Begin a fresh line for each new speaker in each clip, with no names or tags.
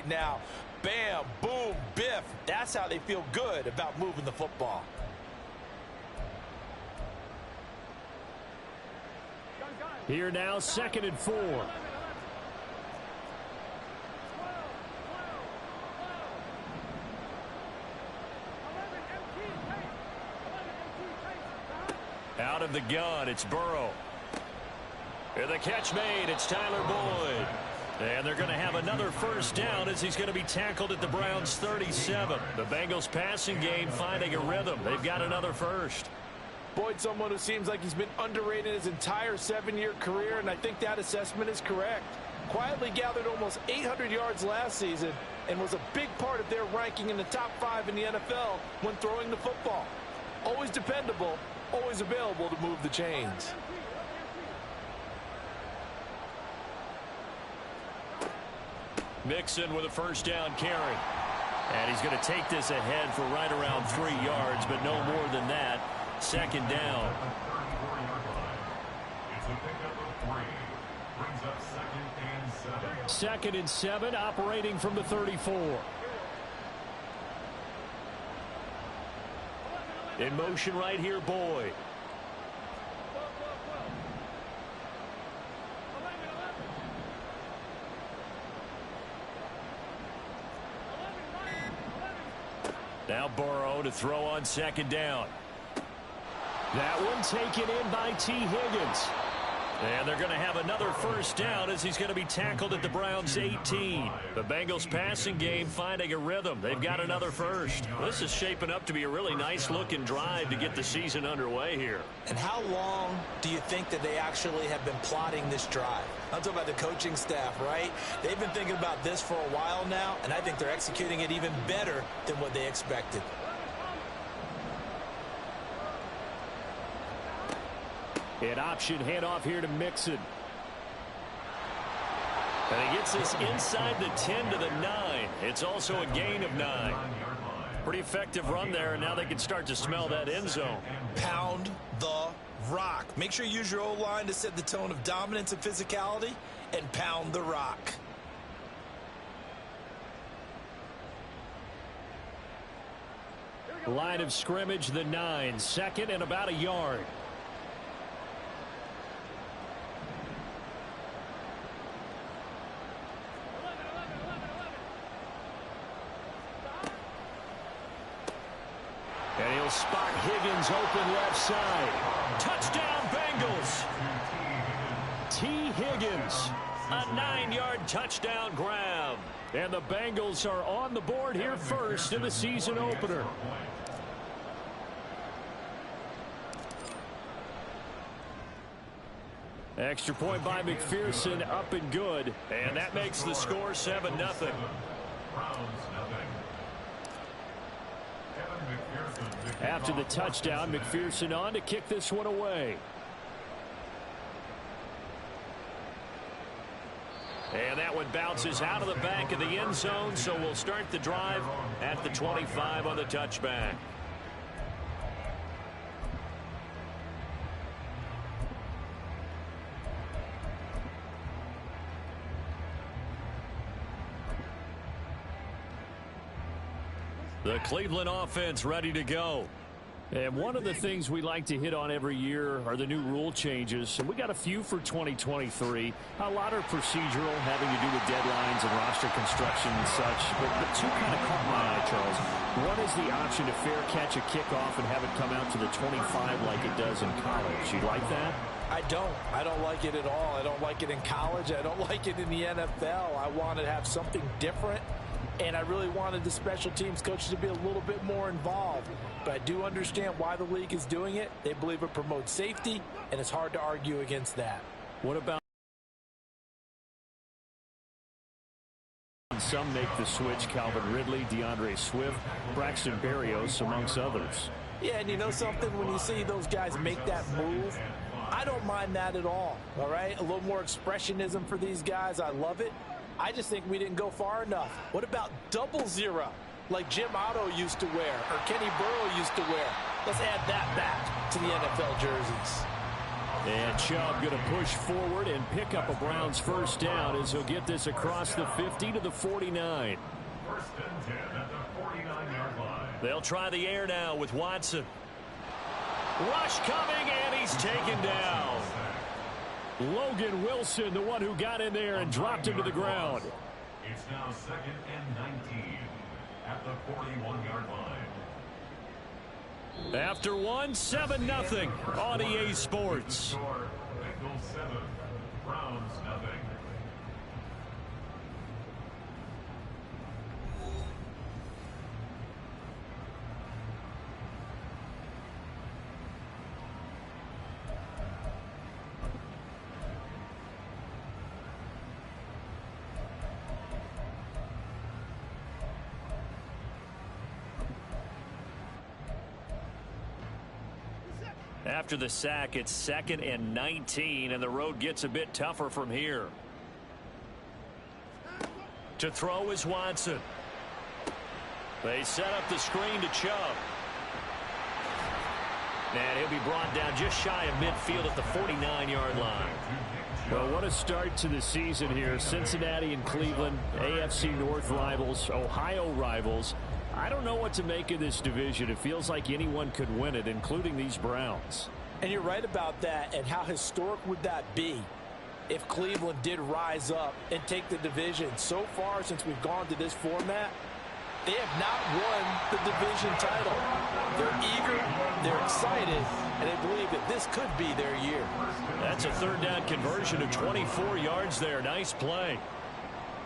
now. Bam, boom, biff. That's how they feel good about moving the football.
Here now, 2nd and 4. Out of the gun, it's Burrow. And the catch made, it's Tyler Boyd. And they're going to have another first down as he's going to be tackled at the Browns' 37. The Bengals passing game finding a rhythm. They've got another first.
Boyd, someone who seems like he's been underrated his entire 7-year career, and I think that assessment is correct. Quietly gathered almost 800 yards last season and was a big part of their ranking in the top 5 in the NFL when throwing the football. Always dependable, always available to move the chains.
Mixon with a first down carry. And he's going to take this ahead for right around 3 yards, but no more than that. 2nd down. Second and 7, operating from the 34. In motion right here, Boyd. Now Burrow to throw on 2nd down. That one taken in by T. Higgins. And they're going to have another first down as he's going to be tackled at the Browns' 18. The Bengals passing game finding a rhythm. They've got another first. This is shaping up to be a really nice-looking drive to get the season underway here.
And how long do you think that they actually have been plotting this drive? I'm talking about the coaching staff, right? They've been thinking about this for a while now, and I think they're executing it even better than what they expected.
An option handoff here to Mixon. And he gets this inside the 10 to the 9. It's also a gain of 9. Pretty effective run there, and now they can start to smell that end zone.
Pound the rock. Make sure you use your O-line to set the tone of dominance and physicality, and pound the rock.
Line of scrimmage, the 9. 2nd and about a yard. And he'll spot Higgins open left side. Touchdown, Bengals. T. Higgins, a 9-yard touchdown grab. And the Bengals are on the board here first in the season opener. Extra point by McPherson, up and good. And that makes the score 7-0. After the touchdown, McPherson on to kick this one away. And that one bounces out of the back of the end zone, so we'll start the drive at the 25 on the touchback. The Cleveland offense ready to go. And one of the things we like to hit on every year are the new rule changes. And we got a few for 2023. A lot are procedural, having to do with deadlines and roster construction and such. But two kind of caught my eye, Charles. One is the option to fair catch a kickoff and have it come out to the 25 like it does in college. You like that?
I don't. I don't like it at all. I don't like it in college. I don't like it in the NFL. I want to have something different. And I really wanted the special teams coaches to be a little bit more involved. But I do understand why the league is doing it. They believe it promotes safety, and it's hard to argue against that.
What about some make the switch? Calvin Ridley, DeAndre Swift, Braxton Berrios, amongst others.
Yeah, and you know something? When you see those guys make that move, I don't mind that at all right? A little more expressionism for these guys. I love it. I just think we didn't go far enough. What about double zero, like Jim Otto used to wear or Kenny Burrow used to wear? Let's add that back to the NFL jerseys.
And Chubb going to push forward and pick up a Browns first down as he'll get this across the 50 to the 49.
First and 10 at the 49-yard line.
They'll try the air now with Watson. Rush coming, and he's taken down. Logan Wilson, the one who got in there and dropped him to the ground.
It's now 2nd and 19 at the 41-yard line.
After 7-0 on EA Sports.
Bengals 7, Browns nothing.
After the sack, it's 2nd and 19, and the road gets a bit tougher from here. To throw is Watson. They set up the screen to Chubb. And he'll be brought down just shy of midfield at the 49-yard line. Well, what a start to the season here. Cincinnati and Cleveland, AFC North rivals, Ohio rivals. I don't know what to make of this division. It feels like anyone could win it, including these Browns.
And you're right about that. And how historic would that be if Cleveland did rise up and take the division? So far, since we've gone to this format, they have not won the division title. They're eager, they're excited, and they believe that this could be their year.
That's a third down conversion of 24 yards there. Nice play.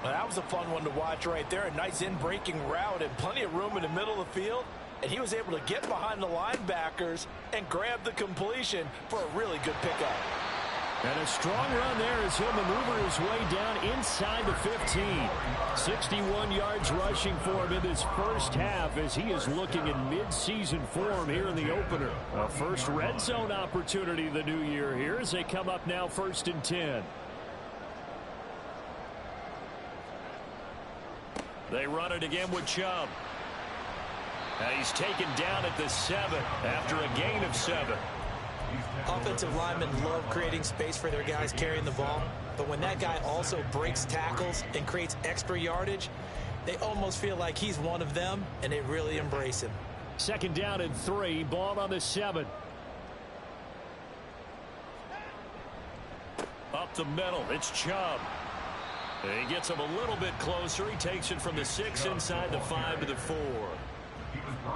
Well, that was a fun one to watch right there. A nice in-breaking route and plenty of room in the middle of the field. And he was able to get behind the linebackers and grab the completion for a really good pickup.
And a strong run there as he'll maneuver his way down inside the 15. 61 yards rushing for him in this first half as he is looking in mid-season form here in the opener. A first red zone opportunity the new year here as they come up now 1st and 10. They run it again with Chubb. And he's taken down at the 7 after a gain of 7.
Offensive linemen love creating space for their guys carrying the ball. But when that guy also breaks tackles and creates extra yardage, they almost feel like he's one of them, and they really embrace him.
2nd down and 3, ball on the 7. Up the middle, it's Chubb. He gets him a little bit closer. He takes it from the 6 inside the 5 to the 4.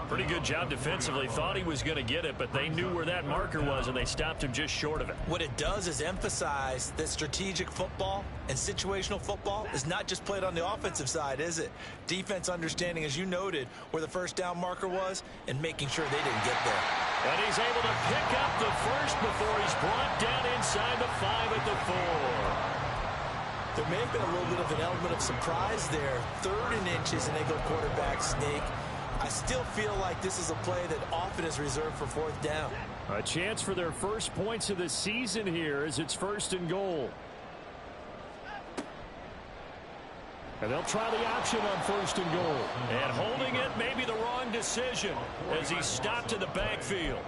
Pretty good job defensively. Thought he was going to get it, but they knew where that marker was, and they stopped him just short of it.
What it does is emphasize that strategic football and situational football is not just played on the offensive side, is it? Defense understanding, as you noted, where the first down marker was and making sure they didn't get there.
And he's able to pick up the first before he's brought down inside the 5 at the 4.
There may have been a little bit of an element of surprise there. 3rd and inches, and they go quarterback sneak. I still feel like this is a play that often is reserved for 4th down.
A chance for their first points of the season here as it's 1st and goal. And they'll try the option on 1st and goal. And holding it may be the wrong decision as he stopped in the backfield.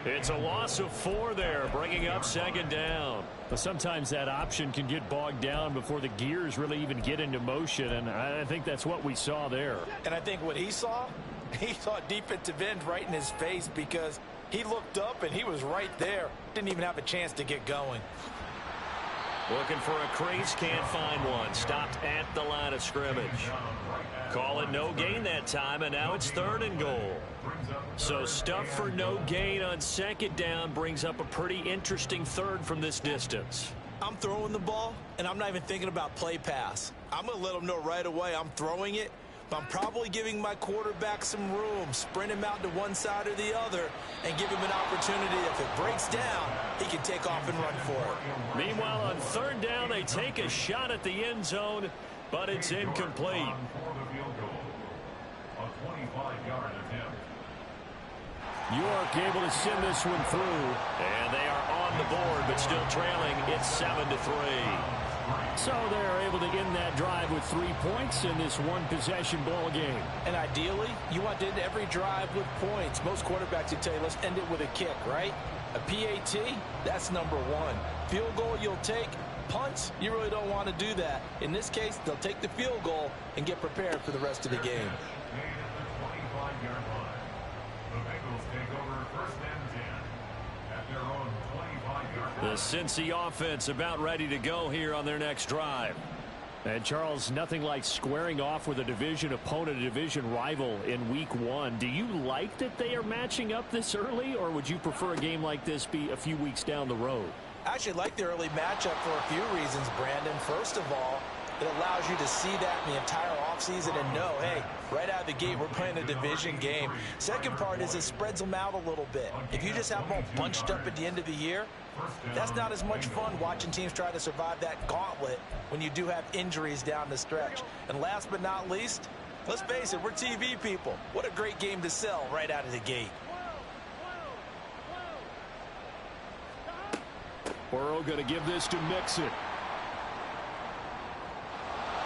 It's a loss of 4 there, bringing up 2nd down. But sometimes that option can get bogged down before the gears really even get into motion, and I think that's what we saw there.
And I think what he saw defensive end right in his face because he looked up and he was right there. Didn't even have a chance to get going.
Looking for a crease, can't find one. Stopped at the line of scrimmage. Call it no gain that time, and now it's 3rd and goal. So stuff for no gain on 2nd down brings up a pretty interesting 3rd from this distance.
I'm throwing the ball, and I'm not even thinking about play pass. I'm going to let them know right away I'm throwing it, but I'm probably giving my quarterback some room, sprint him out to one side or the other, and give him an opportunity. If it breaks down, he can take off and run for it.
Meanwhile, on 3rd down, they take a shot at the end zone, but it's incomplete. York able to send this one through. And they are on the board, but still trailing. It's 7-3. So they're able to end that drive with 3 points in this one-possession ball game.
And ideally, you want to end every drive with points. Most quarterbacks would tell you, let's end it with a kick, right?
A PAT, that's number one. Field goal you'll take. Punts, you really don't want to do that. In this case, they'll take the field goal and get prepared for the rest of the game.
The Cincy offense about ready to go here on their next drive. And Charles, nothing like squaring off with a division opponent, a division rival in week one. Do you like that they are matching up this early, or would you prefer a game like this be a few weeks down the road?
I actually like the early matchup for a few reasons, Brandon. First of all, it allows you to see that in the entire offseason and know, hey, right out of the gate, we're playing a division game. Second part is it spreads them out a little bit. If you just have them all bunched up at the end of the year, that's not as much fun watching teams try to survive that gauntlet when you do have injuries down the stretch. And last but not least, let's face it, we're TV people. What a great game to sell right out of the gate.
Burrow going to give this to Mixon.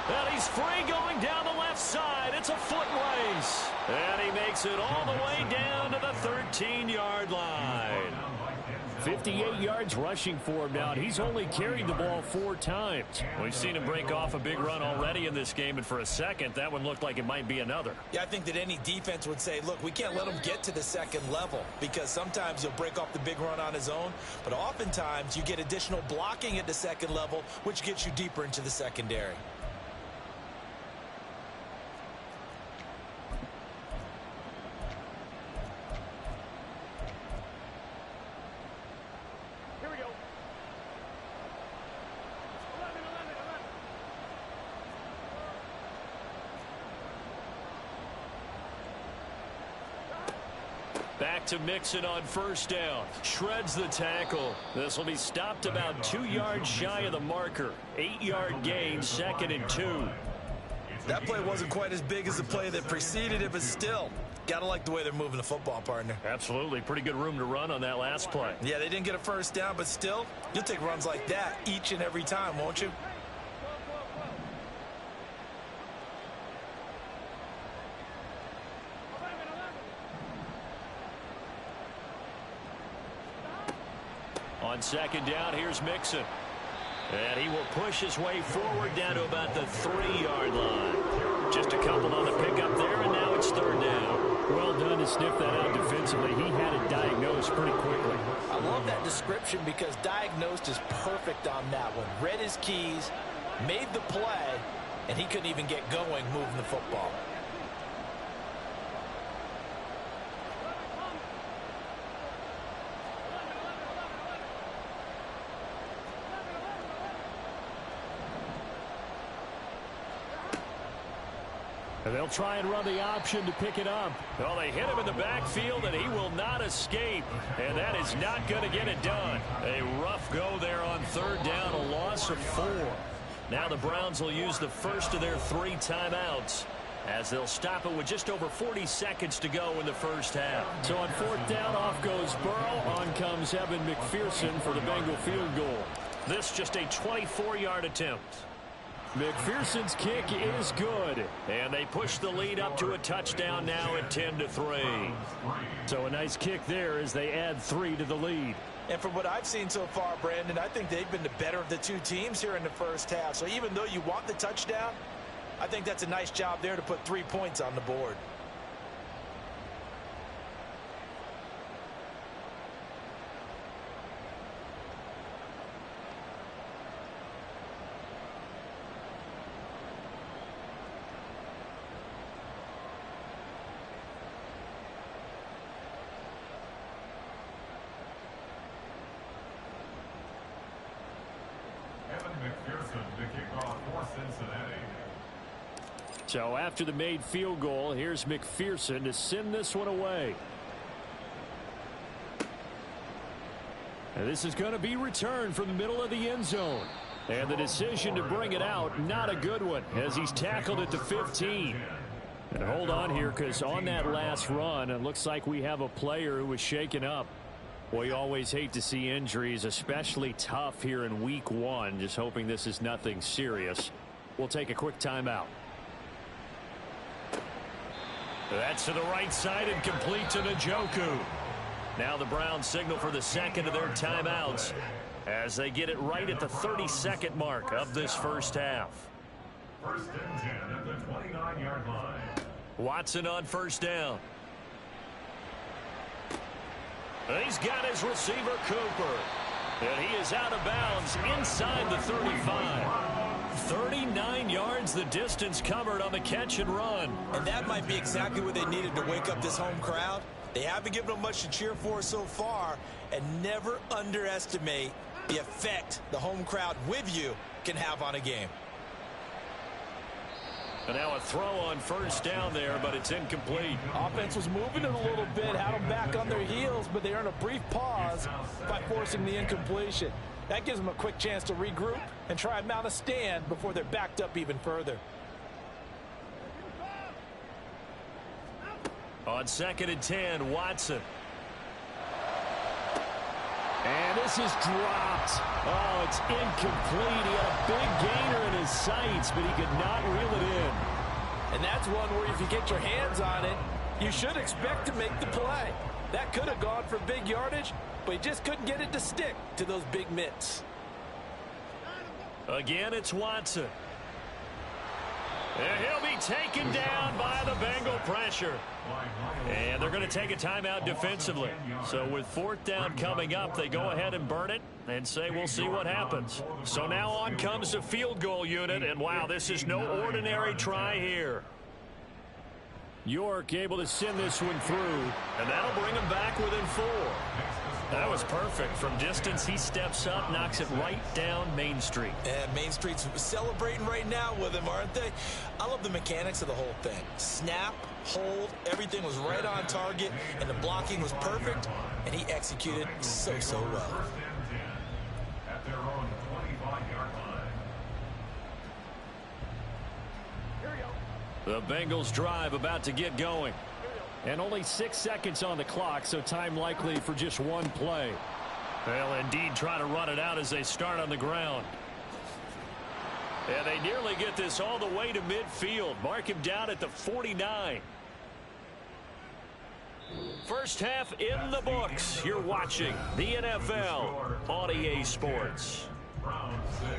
And he's free going down the left side. It's a foot race. And he makes it all the way down to the 13-yard line. 58 yards rushing for him now, and he's only carried the ball 4 times. We've seen him break off a big run already in this game, and for a second, that one looked like it might be another.
Yeah, I think that any defense would say, look, we can't let him get to the second level, because sometimes he'll break off the big run on his own, but oftentimes you get additional blocking at the second level, which gets you deeper into the secondary.
Back to Mixon on first down. Shreds the tackle. This will be stopped about 2 yards shy of the marker. 8-yard gain, 2nd and 2.
That play wasn't quite as big as the play that preceded it, but still, gotta like the way they're moving the football, partner.
Absolutely. Pretty good room to run on that last play.
Yeah, they didn't get a first down, but still, you'll take runs like that each and every time, won't you?
On second down, here's Mixon. And he will push his way forward down to about the 3-yard line. Just a couple on the pickup there, and now it's 3rd down.
Well done to sniff that out defensively. He had it diagnosed pretty quickly.
I love that description because diagnosed is perfect on that one. Read his keys, made the play, and he couldn't even get going moving the football.
And they'll try and run the option to pick it up.
Well, they hit him in the backfield, and he will not escape. And that is not going to get it done. A rough go there on 3rd down, a loss of 4. Now the Browns will use the first of their 3 timeouts, as they'll stop it with just over 40 seconds to go in the first half.
So on 4th down, off goes Burrow. On comes Evan McPherson for the Bengal field goal.
This just a 24-yard attempt.
McPherson's kick is good.
And they push the lead up to a touchdown now at 10-3.
So a nice kick there as they add 3 to the lead.
And from what I've seen so far, Brandon, I think they've been the better of the 2 teams here in the first half. So even though you want the touchdown, I think that's a nice job there to put 3 points on the board.
So after the made field goal, here's McPherson to send this one away. And this is going to be returned from the middle of the end zone. And the decision to bring it out, not a good one, as he's tackled at the 15. And hold on here, because on that last run, it looks like we have a player who was shaken up. We always hate to see injuries, especially tough here in week 1. Just hoping this is nothing serious. We'll take a quick timeout.
That's to the right side and complete to Njoku. Now the Browns signal for the second of their timeouts as they get it right at the 32nd mark of this first half.
First and 10 at the 29-yard line.
Watson on first down. He's got his receiver, Cooper. And he is out of bounds inside the 35. 39 yards the distance covered on the catch and run.
And that might be exactly what they needed to wake up this home crowd. They haven't given them much to cheer for so far, and never underestimate the effect the home crowd with you can have on a game.
And now a throw on first down there, but it's incomplete.
Offense was moving it a little bit, had them back on their heels, but they earned a brief pause by forcing the incompletion. That gives them a quick chance to regroup and try and mount a stand before they're backed up even further.
On second and 10, Watson.
And this is dropped.
Oh, it's incomplete. He had a big gainer in his sights, but he could not reel it in.
And that's one where if you get your hands on it, you should expect to make the play. That could have gone for big yardage, but he just couldn't get it to stick to those big mitts.
Again, it's Watson. And he'll be taken down by the Bengal pressure. And they're going to take a timeout defensively. So with fourth down coming up, they go ahead and burn it and say we'll see what happens. So now on comes the field goal unit. And wow, this is no ordinary try here. York able to send this one through. And that'll bring him back within 4. That was perfect. From distance, he steps up, knocks it right down Main Street.
And Main Street's celebrating right now with him, aren't they? I love the mechanics of the whole thing. Snap, hold, everything was right on target, and the blocking was perfect, and he executed so well.
First and 10 at their own 25-yard line.
The Bengals drive about to get going. And only 6 seconds on the clock, so time likely for just one play. They'll indeed try to run it out as they start on the ground. And they nearly get this all the way to midfield. Mark him down at the 49. First half in the books. You're watching the NFL on EA Sports.
Round 6.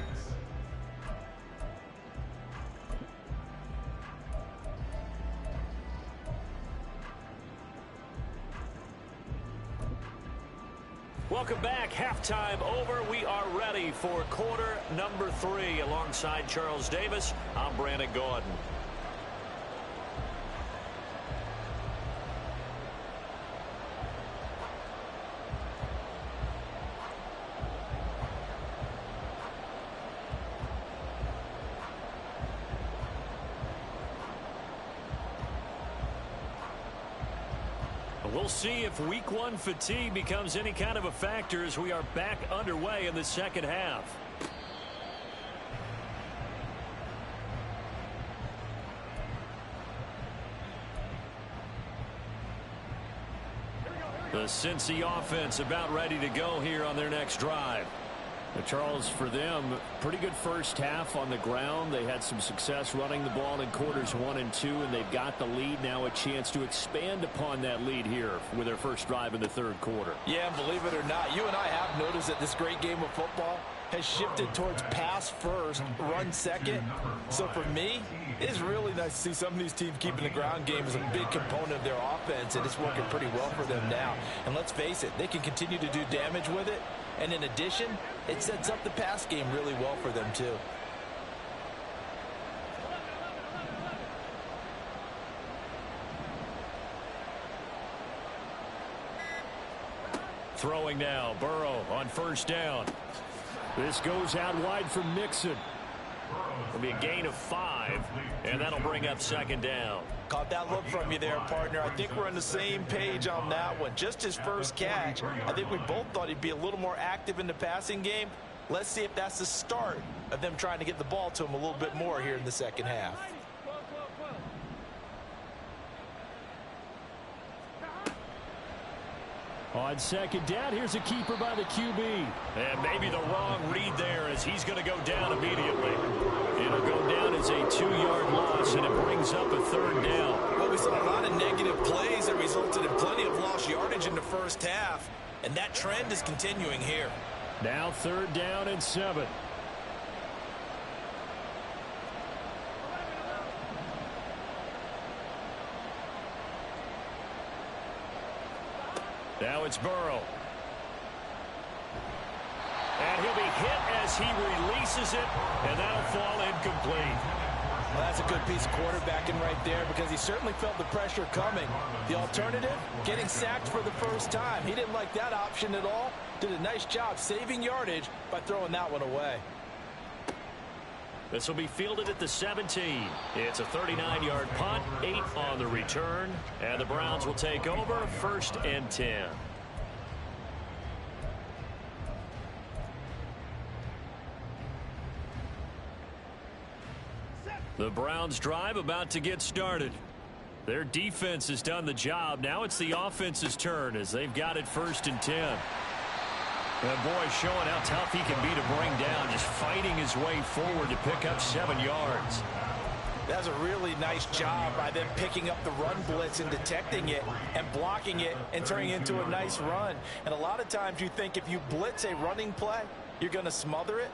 Welcome back. Halftime over. We are ready for quarter number 3. Alongside Charles Davis, I'm Brandon Gordon. We'll see if week 1 fatigue becomes any kind of a factor as we are back underway in the second half. The Cincy offense about ready to go here on their next drive. Charles, for them, pretty good first half on the ground. They had some success running the ball in quarters 1 and 2, and they've got the lead now, a chance to expand upon that lead here with their first drive in the third quarter.
Yeah, and believe it or not, you and I have noticed that this great game of football has shifted towards pass first, run second. So for me, it's really nice to see some of these teams keeping the ground game as a big component of their offense, and it's working pretty well for them now. And let's face it, they can continue to do damage with it. And in addition, it sets up the pass game really well for them too.
Throwing now, Burrow on first down. This goes out wide for Mixon. It'll be a gain of 5, and that'll bring up second down.
Caught that look from you there, partner. I think we're on the same page on that one. Just his first catch. I think we both thought he'd be a little more active in the passing game. Let's see if that's the start of them trying to get the ball to him a little bit more here in the second half.
On second down, here's a keeper by the QB. And maybe the wrong read there as he's going to go down immediately. It'll go down as a 2-yard loss, and it brings up a third down.
Well, we We saw a lot of negative plays that resulted in plenty of lost yardage in the first half, and that trend is continuing here.
Now 3rd down and 7. Now it's Burrow. And he'll be hit as he releases it, and that'll fall incomplete.
Well, that's a good piece of quarterbacking right there because he certainly felt the pressure coming. The alternative, getting sacked for the first time. He didn't like that option at all. Did a nice job saving yardage by throwing that one away.
This will be fielded at the 17. It's a 39-yard punt, 8 on the return, and the Browns will take over 1st and 10. The Browns drive about to get started. Their defense has done the job. Now it's the offense's turn as they've got it 1st and 10. And boy, showing how tough he can be to bring down, just fighting his way forward to pick up 7 yards.
That's a really nice job by them picking up the run blitz and detecting it and blocking it and turning it into a nice run. And a lot of times you think if you blitz a running play, you're going to smother it.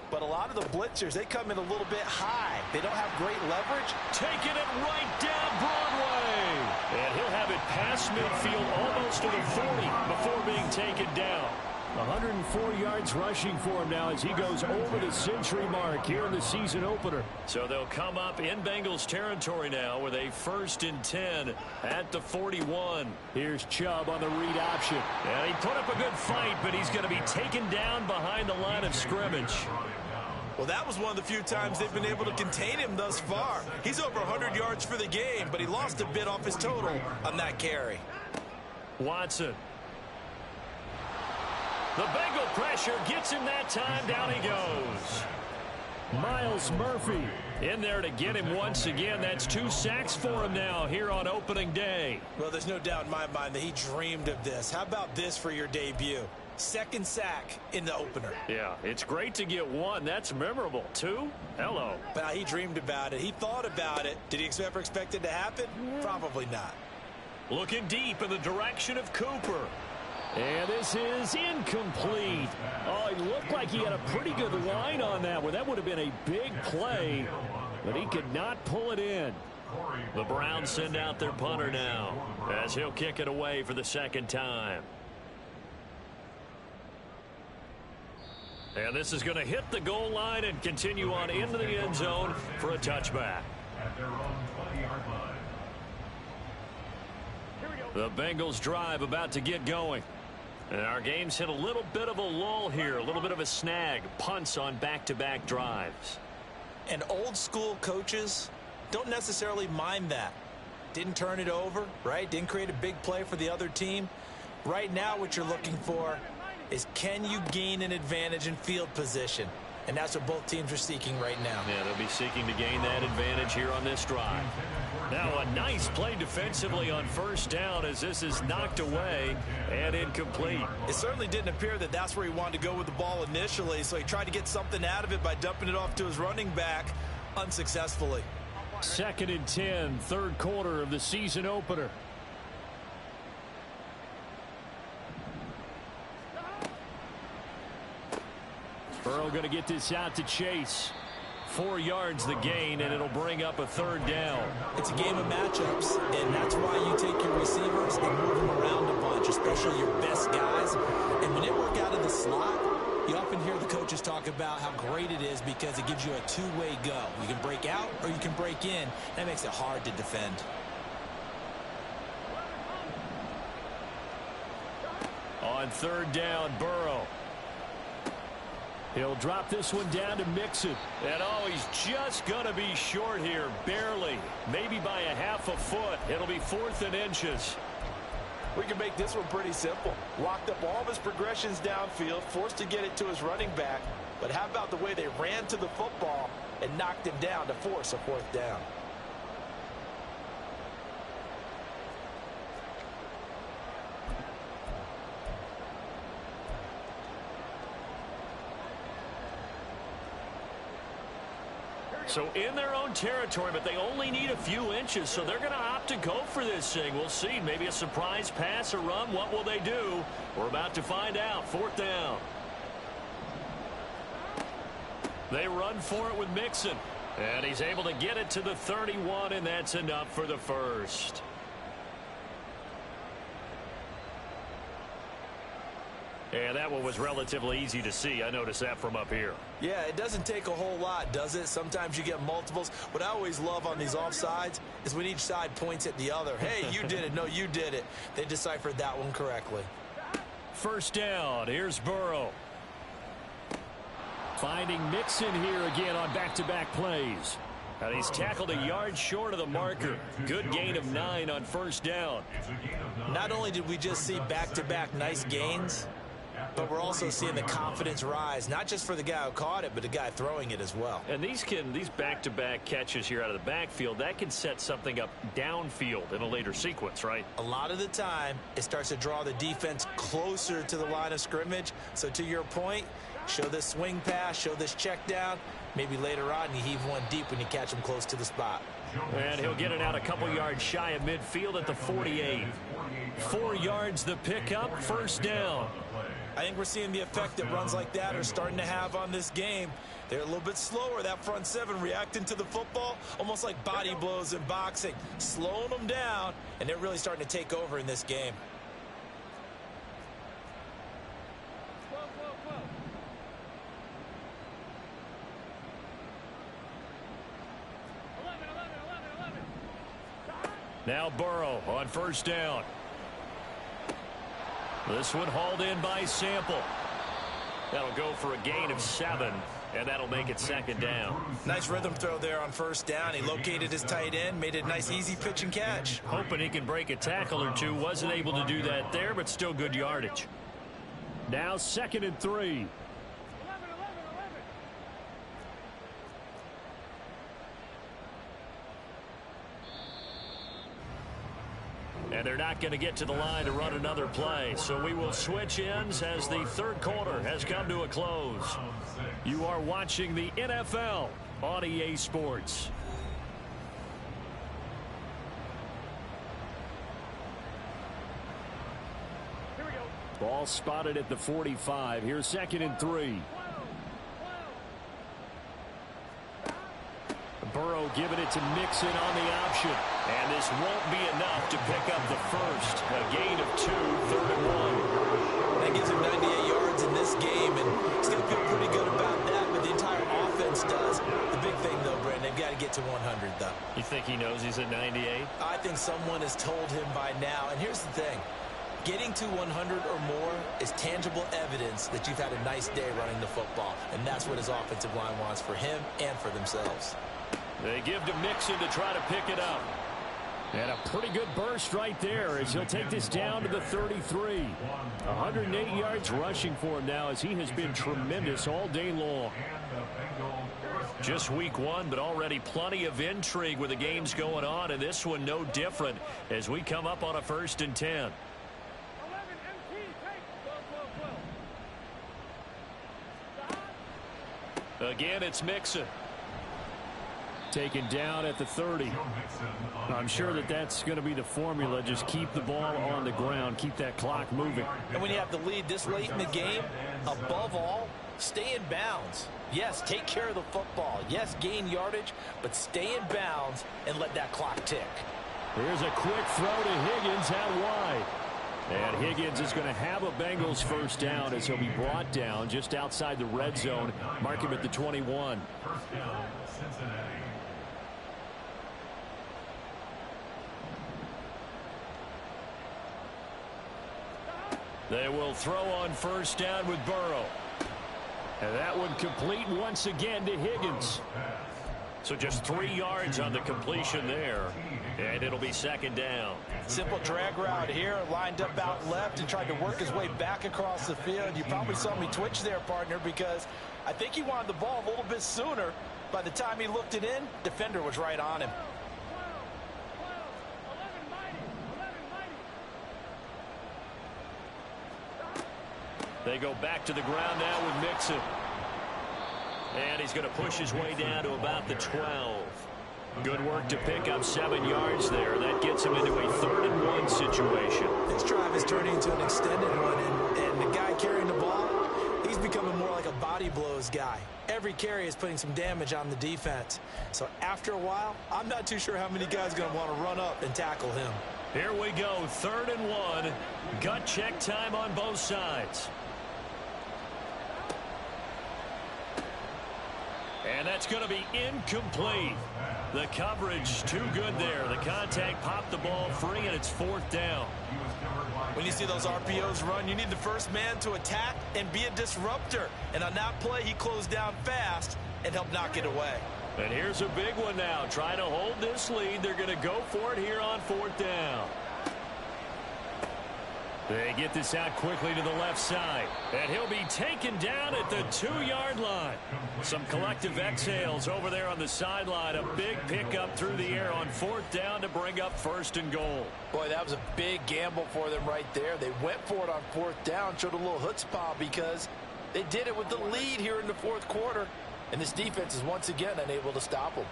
But a lot of the blitzers, they come in a little bit high. They don't have great leverage.
Taking it right down Broadway. And he'll have it past midfield almost to the 40 before being taken down. 104 yards rushing for him now as he goes over the century mark here in the season opener. So they'll come up in Bengals territory now with a 1st and 10 at the 41. Here's Chubb on the read option. And he put up a good fight, but he's going to be taken down behind the line of scrimmage.
Well, that was one of the few times they've been able to contain him thus far. He's over 100 yards for the game, but he lost a bit off his total on that carry.
Watson. The Bengal pressure gets him that time. Down he goes. Miles Murphy in there to get him once again. That's 2 sacks for him now here on opening day.
Well, there's no doubt in my mind that he dreamed of this. How about this for your debut? 2nd sack in the opener.
Yeah, it's great to get 1. That's memorable. 2? Hello.
Well, he dreamed about it. He thought about it. Did he ever expect it to happen? Probably not.
Looking deep in the direction of Cooper. And this is incomplete. Oh, it looked like he had a pretty good line on that one. That would have been a big play, but he could not pull it in. The Browns send out their punter now as he'll kick it away for the 2nd time. And this is going to hit the goal line and continue on into the end zone for a touchback.
At their own 20-yard line.
The Bengals drive about to get going. And our game's hit a little bit of a lull here, a little bit of a snag. Punts on back-to-back drives.
And old school coaches don't necessarily mind that. Didn't turn it over, right? Didn't create a big play for the other team. Right now what you're looking for is can you gain an advantage in field position? And that's what both teams are seeking right now.
Yeah, they'll be seeking to gain that advantage here on this drive. Now a nice play defensively on 1st down as this is knocked away and incomplete.
It certainly didn't appear that that's where he wanted to go with the ball initially, so he tried to get something out of it by dumping it off to his running back unsuccessfully.
2nd and 10, 3rd quarter of the season opener. Burrow going to get this out to Chase. 4 yards the gain, and it'll bring up a 3rd down.
It's a game of matchups, and that's why you take your receivers and move them around a bunch, especially your best guys. And when they work out of the slot, you often hear the coaches talk about how great it is because it gives you a two-way go. You can break out or you can break in. That makes it hard to defend.
On 3rd down, Burrow. He'll drop this one down to Mixon. And oh, he's just going to be short here, barely. Maybe by a half a foot. It'll be 4th and inches.
We can make this one pretty simple. Locked up all of his progressions downfield, forced to get it to his running back. But how about the way they ran to the football and knocked him down to force a 4th down?
So in their own territory, but they only need a few inches, so they're going to opt to go for this thing. We'll see. Maybe a surprise pass or run. What will they do? We're about to find out. 4th down. They run for it with Mixon. And he's able to get it to the 31, and that's enough for the first. And that one was relatively easy to see. I noticed that from up here.
Yeah, it doesn't take a whole lot, does it? Sometimes you get multiples. What I always love on these offsides is when each side points at the other. Hey, you did it. No, you did it. They deciphered that one correctly.
1st down. Here's Burrow. Finding Mixon here again on back-to-back plays. And he's tackled a yard short of the marker. Good gain of 9 on 1st down.
Not only did we just see back-to-back nice gains, but we're also seeing the confidence rise, not just for the guy who caught it, but the guy throwing it as well.
And these back-to-back catches here out of the backfield, that can set something up downfield in a later sequence, right?
A lot of the time, it starts to draw the defense closer to the line of scrimmage. So to your point, show this swing pass, show this check down. Maybe later on you heave one deep when you catch him close to the spot.
And he'll get it out a couple yards shy of midfield at the 48. 4 yards the pickup, 1st down.
I think we're seeing the effect that runs like that are starting to have on this game. They're a little bit slower, that front 7 reacting to the football, almost like body blows in boxing, slowing them down, and they're really starting to take over in this game.
Now Burrow on 1st down. This one hauled in by Sample. That'll go for a gain of 7, and that'll make it 2nd down.
Nice rhythm throw there on 1st down. He located his tight end, made it a nice easy pitch and catch.
Hoping he can break a tackle or two. Wasn't able to do that there, but still good yardage. Now 2nd and 3. And they're not going to get to the line to run another play. So we will switch ends as the 3rd quarter has come to a close. You are watching the NFL on EA Sports. Ball spotted at the 45. Here's 2nd and 3. Burrow giving it to Mixon on the option. And this won't be enough to pick up the first. A gain of 2, 3rd and 1.
That gives him 98 yards in this game, and he's going to feel pretty good about that, but the entire offense does. The big thing, though, Brandon, they've got to get to 100, though.
You think he knows he's at 98?
I think someone has told him by now. And here's the thing. Getting to 100 or more is tangible evidence that you've had a nice day running the football, and that's what his offensive line wants for him and for themselves.
They give to Mixon to try to pick it up. And a pretty good burst right there as he'll take this down to the 33. 108 yards rushing for him now as he has been tremendous all day long. Just week 1, but already plenty of intrigue with the games going on, and this one no different as we come up on a 1st and 10. Again, it's Mixon. Taken down at the 30. I'm sure that that's going to be the formula. Just keep the ball on the ground. Keep that clock moving.
And when you have the lead this late in the game, above all, stay in bounds. Yes, take care of the football. Yes, gain yardage, but stay in bounds and let that clock tick.
Here's a quick throw to Higgins out wide. And Higgins is going to have a Bengals 1st down as he'll be brought down just outside the red zone. Mark him at the 21.
1st down, Cincinnati.
They will throw on 1st down with Burrow. And that one complete once again to Higgins. So just 3 yards on the completion there. And it'll be 2nd down.
Simple drag route here, lined up out left and tried to work his way back across the field. You probably saw me twitch there, partner, because I think he wanted the ball a little bit sooner. By the time he looked it in, defender was right on him. They
go back to the ground now with Mixon. And he's going to push his way down to about the 12. Good work to pick up 7 yards there. That gets him into a 3rd-and-1 situation.
This drive is turning into an extended one, and the guy carrying the ball, he's becoming more like a body blows guy. Every carry is putting some damage on the defense. So after a while, I'm not too sure how many guys are going to want to run up and tackle him.
Here we go, 3rd-and-1. Gut check time on both sides. And that's going to be incomplete. The coverage too good there. The contact popped the ball free, and it's 4th down.
When you see those RPOs run, you need the first man to attack and be a disruptor. And on that play, he closed down fast and helped knock it away.
And here's a big one now. Trying to hold this lead. They're going to go for it here on 4th down. They get this out quickly to the left side. And he'll be taken down at the 2-yard line. Some collective exhales over there on the sideline. A big pickup through the air on 4th down to bring up 1st and goal.
Boy, that was a big gamble for them right there. They went for it on 4th down, showed a little chutzpah because they did it with the lead here in the 4th quarter. And this defense is once again unable to stop them.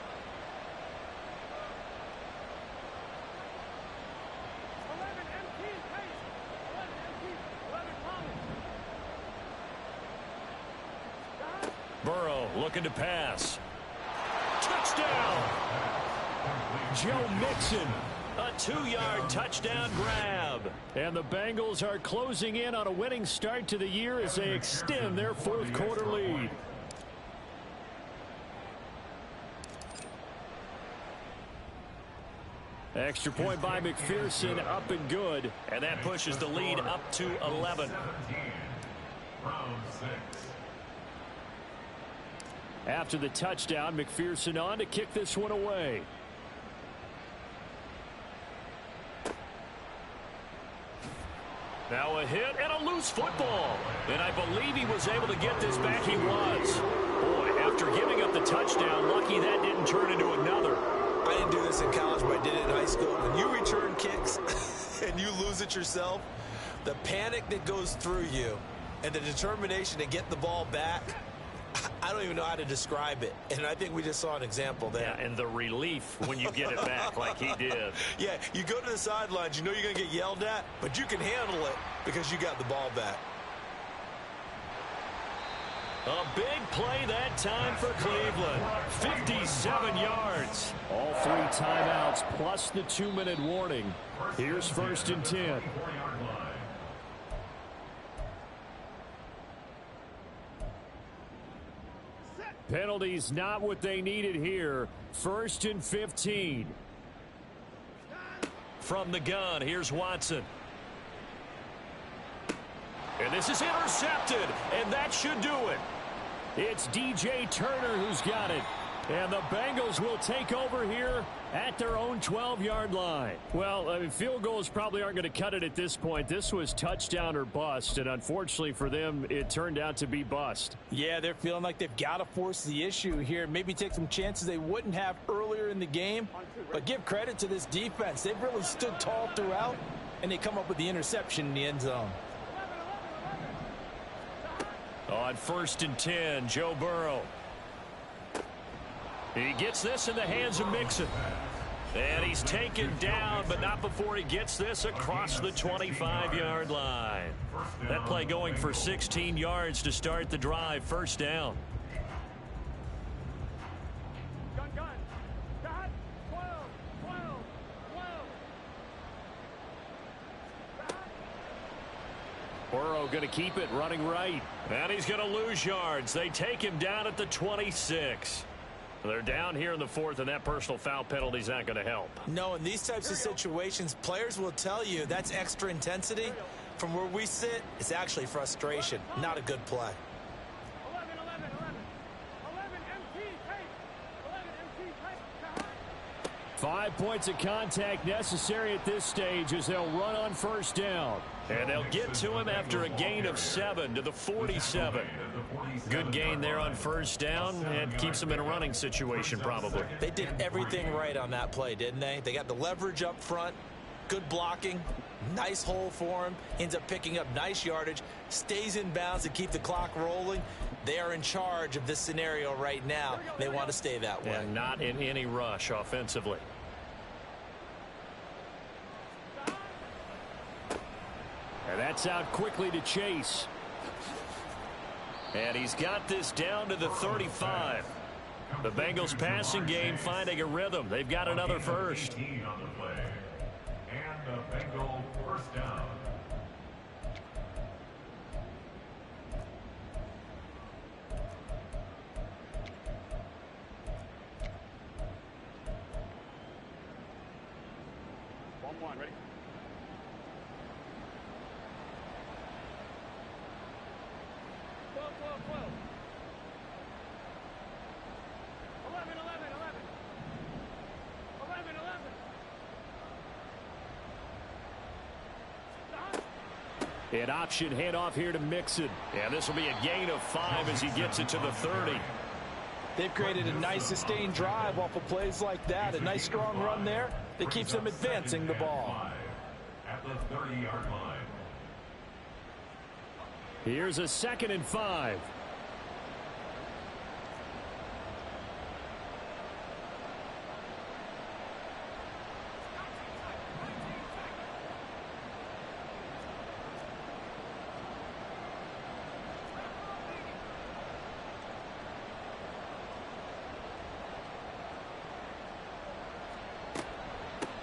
Burrow looking to pass. Touchdown! Joe Mixon, a 2-yard touchdown grab. And the Bengals are closing in on a winning start to the year as they extend their 4th quarter lead. Extra point by McPherson, up and good. And that pushes the lead up to 11. After the touchdown, McPherson on to kick this one away. Now a hit and a loose football. And I believe he was able to get this back. He was. Boy, after giving up the touchdown, lucky that didn't turn into another.
I didn't do this in college, but I did it in high school. When you return kicks and you lose it yourself, the panic that goes through you and the determination to get the ball back, I don't even know how to describe it. And I think we just saw an example there.
Yeah, and the relief when you get it back like he did.
Yeah, you go to the sidelines, you know you're going to get yelled at, but you can handle it because you got the ball back.
A big play that time for Cleveland. 57 yards. All 3 timeouts plus the 2-minute warning. Here's 1st and 10. Penalties not what they needed here. 1st and 15. From the gun, here's Watson. And this is intercepted, and that should do it. It's DJ Turner who's got it. And the Bengals will take over here at their own 12-yard line. Well, I mean, field goals probably aren't going to cut it at this point. This was touchdown or bust, and unfortunately for them, it turned out to be bust.
Yeah, they're feeling like they've got to force the issue here. Maybe take some chances they wouldn't have earlier in the game. But give credit to this defense. They've really stood tall throughout, and they come up with the interception in the end zone.
On 1st and 10, Joe Burrow. He gets this in the hands of Mixon. And he's taken down, but not before he gets this across the 25-yard line. That play going for 16 yards to start the drive. 1st down. Burrow going to keep it running right. And he's going to lose yards. They take him down at the 26. They're down here in the 4th, and that personal foul penalty is not going to help.
No, in these types of situations, players will tell you that's extra intensity. From where we sit, it's actually frustration. Not a good play.
5 points of contact necessary at this stage as they'll run on 1st down. And they'll get to him after a gain of 7 to the 47. Good gain there on 1st down, and keeps them in a running situation probably.
They did everything right on that play, didn't they? They got the leverage up front, good blocking, nice hole for him, ends up picking up nice yardage, stays in bounds to keep the clock rolling. They are in charge of this scenario right now. They want to stay that way.
And not in any rush offensively. And that's out quickly to Chase. And he's got this down to the 35. The Bengals passing game finding a rhythm. They've got another first.
On the play. And the Bengal first down.
One, ready?
An option handoff here to Mixon. And this will be a gain of 5 as he gets it to the 30.
They've created a nice sustained drive off of plays like that. A nice strong run there that keeps them advancing the ball.
At the 30-yard line.
Here's a 2nd and 5.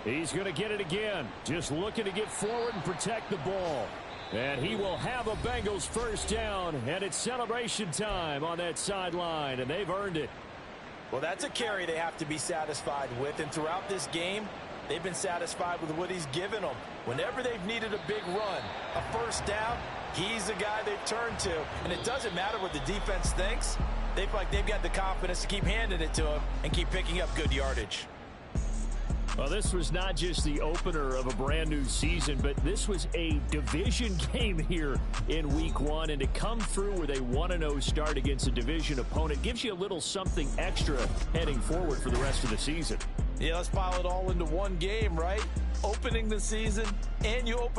He's going to get it again. Just looking to get forward and protect the ball. And he will have a Bengals first down. And it's celebration time on that sideline. And they've earned it.
Well, that's a carry they have to be satisfied with. And throughout this game, they've been satisfied with what he's given them. Whenever they've needed a big run, a first down, he's the guy they've turned to. And it doesn't matter what the defense thinks. They feel like they've got the confidence to keep handing it to him and keep picking up good yardage.
Well, this was not just the opener of a brand new season, but this was a division game here in week 1. And to come through with a 1-0 start against a division opponent gives you a little something extra heading forward for the rest of the season.
Yeah, let's pile it all into one game, right? Opening the season, and you open